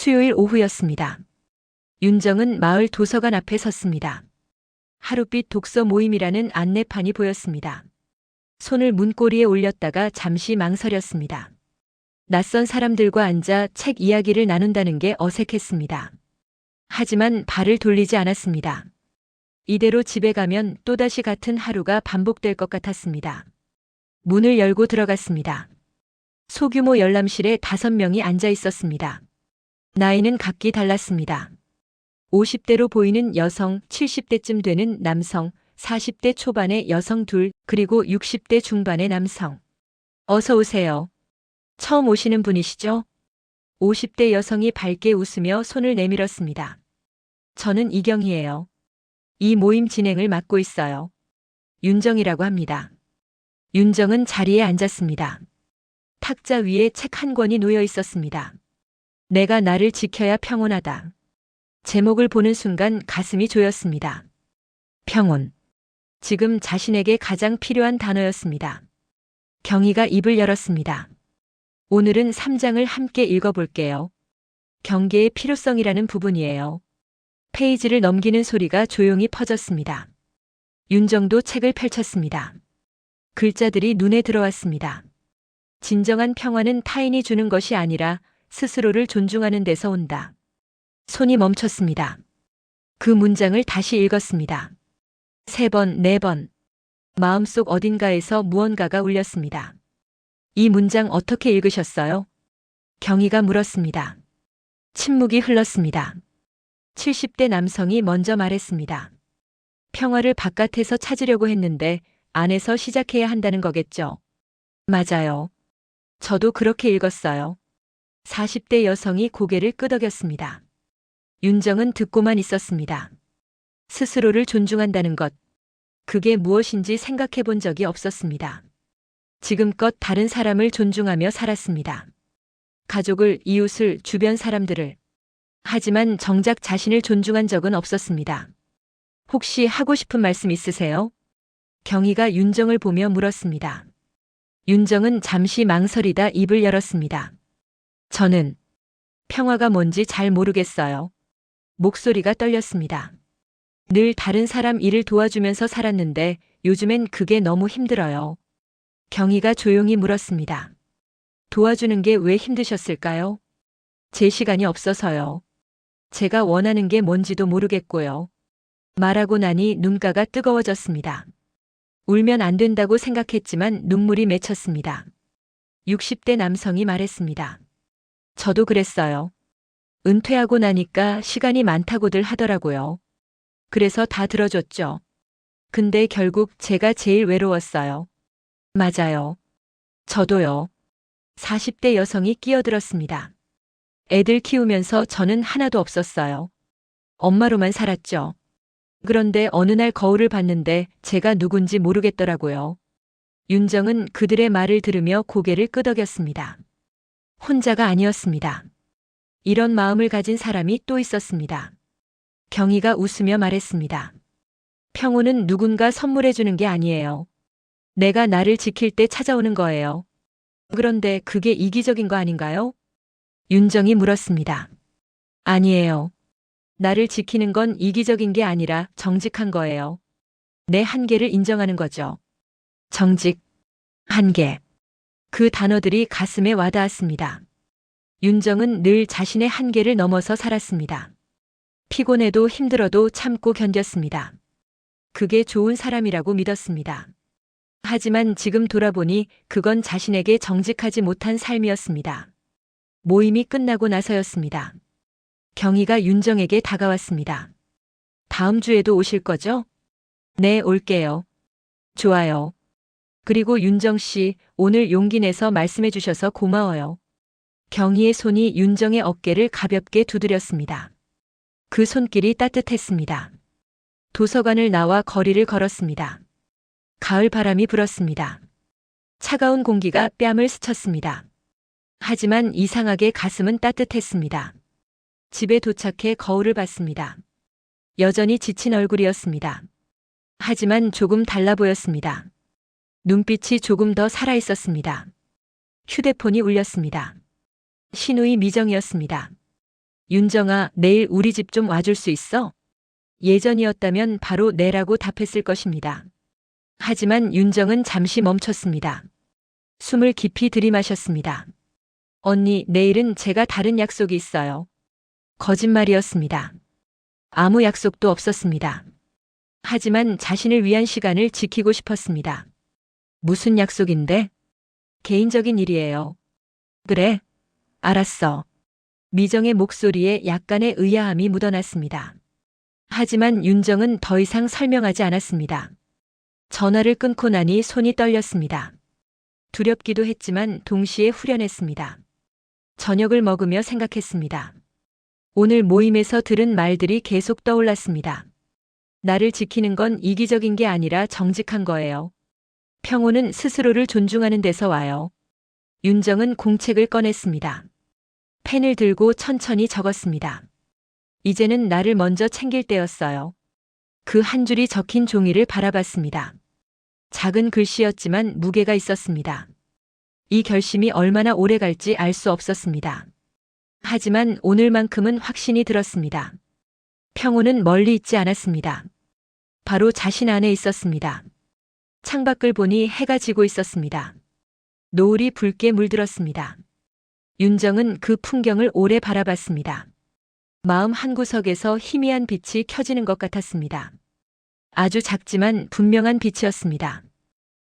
수요일 오후였습니다. 윤정은 마을 도서관 앞에 섰습니다. 하룻빛 독서 모임이라는 안내판이 보였습니다. 손을 문고리에 올렸다가 잠시 망설였습니다. 낯선 사람들과 앉아 책 이야기를 나눈다는 게 어색했습니다. 하지만 발을 돌리지 않았습니다. 이대로 집에 가면 또다시 같은 하루가 반복될 것 같았습니다. 문을 열고 들어갔습니다. 소규모 열람실에 5명이 앉아 있었습니다. 나이는 각기 달랐습니다. 50대로 보이는 여성, 70대쯤 되는 남성, 40대 초반의 여성 둘, 그리고 60대 중반의 남성. 어서 오세요. 처음 오시는 분이시죠? 50대 여성이 밝게 웃으며 손을 내밀었습니다. 저는 이경희예요. 이 모임 진행을 맡고 있어요. 윤정이라고 합니다. 윤정은 자리에 앉았습니다. 탁자 위에 책 한 권이 놓여 있었습니다. 내가 나를 지켜야 평온하다. 제목을 보는 순간 가슴이 조였습니다. 평온. 지금 자신에게 가장 필요한 단어였습니다. 경희가 입을 열었습니다. 오늘은 3장을 함께 읽어볼게요. 경계의 필요성이라는 부분이에요. 페이지를 넘기는 소리가 조용히 퍼졌습니다. 윤정도 책을 펼쳤습니다. 글자들이 눈에 들어왔습니다. 진정한 평화는 타인이 주는 것이 아니라 스스로를 존중하는 데서 온다. 손이 멈췄습니다. 그 문장을 다시 읽었습니다. 3번, 4번. 마음속 어딘가에서 무언가가 울렸습니다. 이 문장 어떻게 읽으셨어요? 경희가 물었습니다. 침묵이 흘렀습니다. 70대 남성이 먼저 말했습니다. 평화를 바깥에서 찾으려고 했는데 안에서 시작해야 한다는 거겠죠. 맞아요. 저도 그렇게 읽었어요. 40대 여성이 고개를 끄덕였습니다. 윤정은 듣고만 있었습니다. 스스로를 존중한다는 것, 그게 무엇인지 생각해 본 적이 없었습니다. 지금껏 다른 사람을 존중하며 살았습니다. 가족을, 이웃을, 주변 사람들을. 하지만 정작 자신을 존중한 적은 없었습니다. 혹시 하고 싶은 말씀 있으세요? 경희가 윤정을 보며 물었습니다. 윤정은 잠시 망설이다 입을 열었습니다. 저는 평화가 뭔지 잘 모르겠어요. 목소리가 떨렸습니다. 늘 다른 사람 일을 도와주면서 살았는데 요즘엔 그게 너무 힘들어요. 경희가 조용히 물었습니다. 도와주는 게 왜 힘드셨을까요? 제 시간이 없어서요. 제가 원하는 게 뭔지도 모르겠고요. 말하고 나니 눈가가 뜨거워졌습니다. 울면 안 된다고 생각했지만 눈물이 맺혔습니다. 60대 남성이 말했습니다. 저도 그랬어요. 은퇴하고 나니까 시간이 많다고들 하더라고요. 그래서 다 들어줬죠. 근데 결국 제가 제일 외로웠어요. 맞아요. 저도요. 40대 여성이 끼어들었습니다. 애들 키우면서 저는 하나도 없었어요. 엄마로만 살았죠. 그런데 어느 날 거울을 봤는데 제가 누군지 모르겠더라고요. 윤정은 그들의 말을 들으며 고개를 끄덕였습니다. 혼자가 아니었습니다. 이런 마음을 가진 사람이 또 있었습니다. 경희가 웃으며 말했습니다. 평온은 누군가 선물해 주는 게 아니에요. 내가 나를 지킬 때 찾아오는 거예요. 그런데 그게 이기적인 거 아닌가요? 윤정이 물었습니다. 아니에요. 나를 지키는 건 이기적인 게 아니라 정직한 거예요. 내 한계를 인정하는 거죠. 정직, 한계. 그 단어들이 가슴에 와닿았습니다. 윤정은 늘 자신의 한계를 넘어서 살았습니다. 피곤해도 힘들어도 참고 견뎠습니다. 그게 좋은 사람이라고 믿었습니다. 하지만 지금 돌아보니 그건 자신에게 정직하지 못한 삶이었습니다. 모임이 끝나고 나서였습니다. 경희가 윤정에게 다가왔습니다. 다음 주에도 오실 거죠? 네, 올게요. 좋아요. 그리고 윤정 씨, 오늘 용기 내서 말씀해 주셔서 고마워요. 경희의 손이 윤정의 어깨를 가볍게 두드렸습니다. 그 손길이 따뜻했습니다. 도서관을 나와 거리를 걸었습니다. 가을 바람이 불었습니다. 차가운 공기가 뺨을 스쳤습니다. 하지만 이상하게 가슴은 따뜻했습니다. 집에 도착해 거울을 봤습니다. 여전히 지친 얼굴이었습니다. 하지만 조금 달라 보였습니다. 눈빛이 조금 더 살아있었습니다. 휴대폰이 울렸습니다. 신우이 미정이었습니다. 윤정아, 내일 우리 집 좀 와줄 수 있어? 예전이었다면 바로 네라고 답했을 것입니다. 하지만 윤정은 잠시 멈췄습니다. 숨을 깊이 들이마셨습니다. 언니, 내일은 제가 다른 약속이 있어요. 거짓말이었습니다. 아무 약속도 없었습니다. 하지만 자신을 위한 시간을 지키고 싶었습니다. 무슨 약속인데? 개인적인 일이에요. 그래, 알았어. 미정의 목소리에 약간의 의아함이 묻어났습니다. 하지만 윤정은 더 이상 설명하지 않았습니다. 전화를 끊고 나니 손이 떨렸습니다. 두렵기도 했지만 동시에 후련했습니다. 저녁을 먹으며 생각했습니다. 오늘 모임에서 들은 말들이 계속 떠올랐습니다. 나를 지키는 건 이기적인 게 아니라 정직한 거예요. 평온은 스스로를 존중하는 데서 와요. 윤정은 공책을 꺼냈습니다. 펜을 들고 천천히 적었습니다. 이제는 나를 먼저 챙길 때였어요. 그 한 줄이 적힌 종이를 바라봤습니다. 작은 글씨였지만 무게가 있었습니다. 이 결심이 얼마나 오래 갈지 알 수 없었습니다. 하지만 오늘만큼은 확신이 들었습니다. 평온은 멀리 있지 않았습니다. 바로 자신 안에 있었습니다. 창밖을 보니 해가 지고 있었습니다. 노을이 붉게 물들었습니다. 윤정은 그 풍경을 오래 바라봤습니다. 마음 한구석에서 희미한 빛이 켜지는 것 같았습니다. 아주 작지만 분명한 빛이었습니다.